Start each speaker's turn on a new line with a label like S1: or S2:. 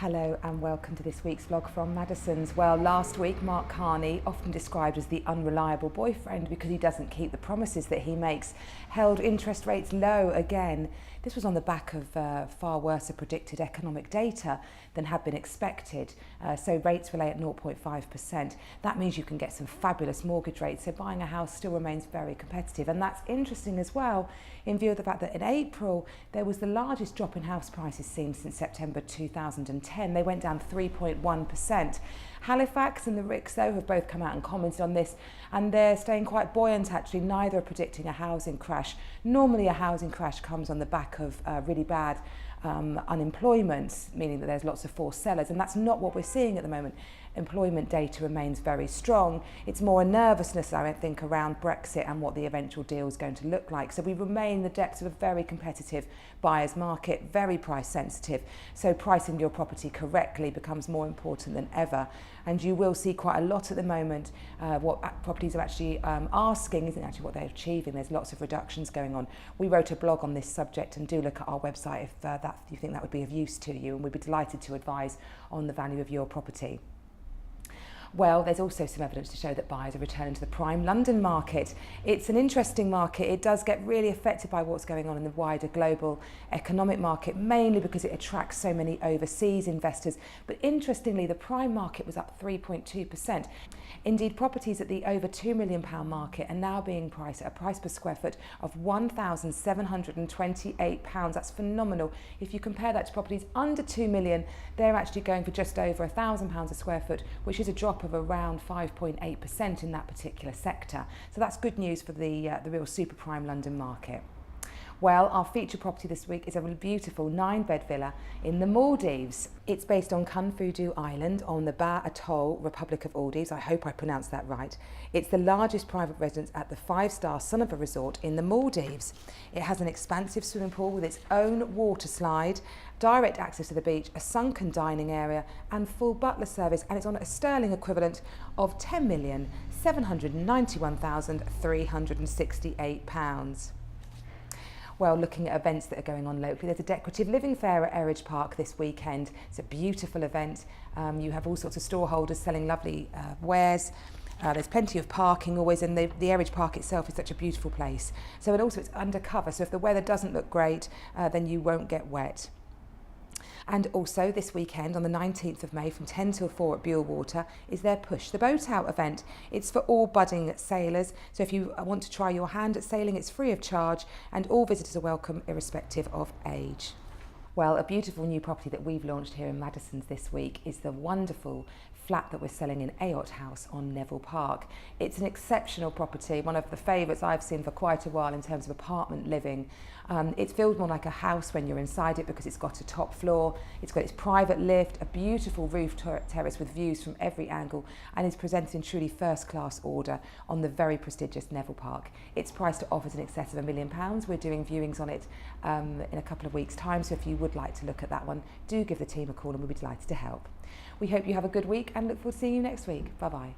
S1: Hello and welcome to this week's vlog from Maddisons. Well, last week Mark Carney, often described as the unreliable boyfriend because he doesn't keep the promises that he makes, held interest rates low again. This was on the back of far worse predicted economic data than had been expected. So rates relay at 0.5%. That means you can get some fabulous mortgage rates. So buying a house still remains very competitive. And that's interesting as well in view of the fact that in April there was the largest drop in house prices seen since September 2010. They went down 3.1%. Halifax and the RICS though have both come out and commented on this, and they're staying quite buoyant actually. Neither are predicting a housing crash. Normally a housing crash comes on the back of really bad unemployment, meaning that there's lots of forced sellers, and that's not what we're seeing at the moment. Employment data remains very strong. It's more a nervousness, I think, around Brexit and what the eventual deal is going to look like. So we remain in the depths of a very competitive buyer's market, very price sensitive. So pricing your property correctly becomes more important than ever. And you will see quite a lot at the moment. What properties are actually asking isn't actually what they're achieving. There's lots of reductions going on. We wrote a blog on this subject, and do look at our website if you think that would be of use to you, and we'd be delighted to advise on the value of your property. Well, there's also some evidence to show that buyers are returning to the prime London market. It's an interesting market. It does get really affected by what's going on in the wider global economic market, mainly because it attracts so many overseas investors. But interestingly, the prime market was up 3.2%. Indeed, properties at the over £2 million market are now being priced at a price per square foot of £1,728. That's phenomenal. If you compare that to properties under 2 million, they're actually going for just over £1,000 a square foot, which is a drop of around 5.8% in that particular sector. So that's good news for the real super prime London market. Well, our feature property this week is a beautiful 9-bed villa in the Maldives. It's based on Kunfudu Island on the Ba Atoll, Republic of Maldives. I hope I pronounced that right. It's the largest private residence at the 5-star Sonova Resort in the Maldives. It has an expansive swimming pool with its own water slide, direct access to the beach, a sunken dining area and full butler service, and it's on a sterling equivalent of £10,791,368. Well, looking at events that are going on locally, there's a decorative living fair at Eridge Park this weekend. It's a beautiful event. You have all sorts of store holders selling lovely wares. There's plenty of parking always, and the Eridge Park itself is such a beautiful place. So, and also it's undercover, so if the weather doesn't look great, then you won't get wet. And also this weekend on the 19th of May from 10 till 4 at Buellwater is their Push the Boat Out event. It's for all budding sailors, so if you want to try your hand at sailing, it's free of charge, and all visitors are welcome irrespective of age. Well, a beautiful new property that we've launched here in Maddisons this week is the wonderful flat that we're selling in Ayotte House on Neville Park. It's an exceptional property, one of the favourites I've seen for quite a while in terms of apartment living. It feels more like a house when you're inside it because it's got a top floor, it's got its private lift, a beautiful roof terrace with views from every angle, and is presented in truly first-class order on the very prestigious Neville Park. It's priced at offers in excess of £1 million. We're doing viewings on it in a couple of weeks' time, so if you would like to look at that one, do give the team a call and we'll be delighted to help. We hope you have a good week and look forward to seeing you next week. Bye-bye.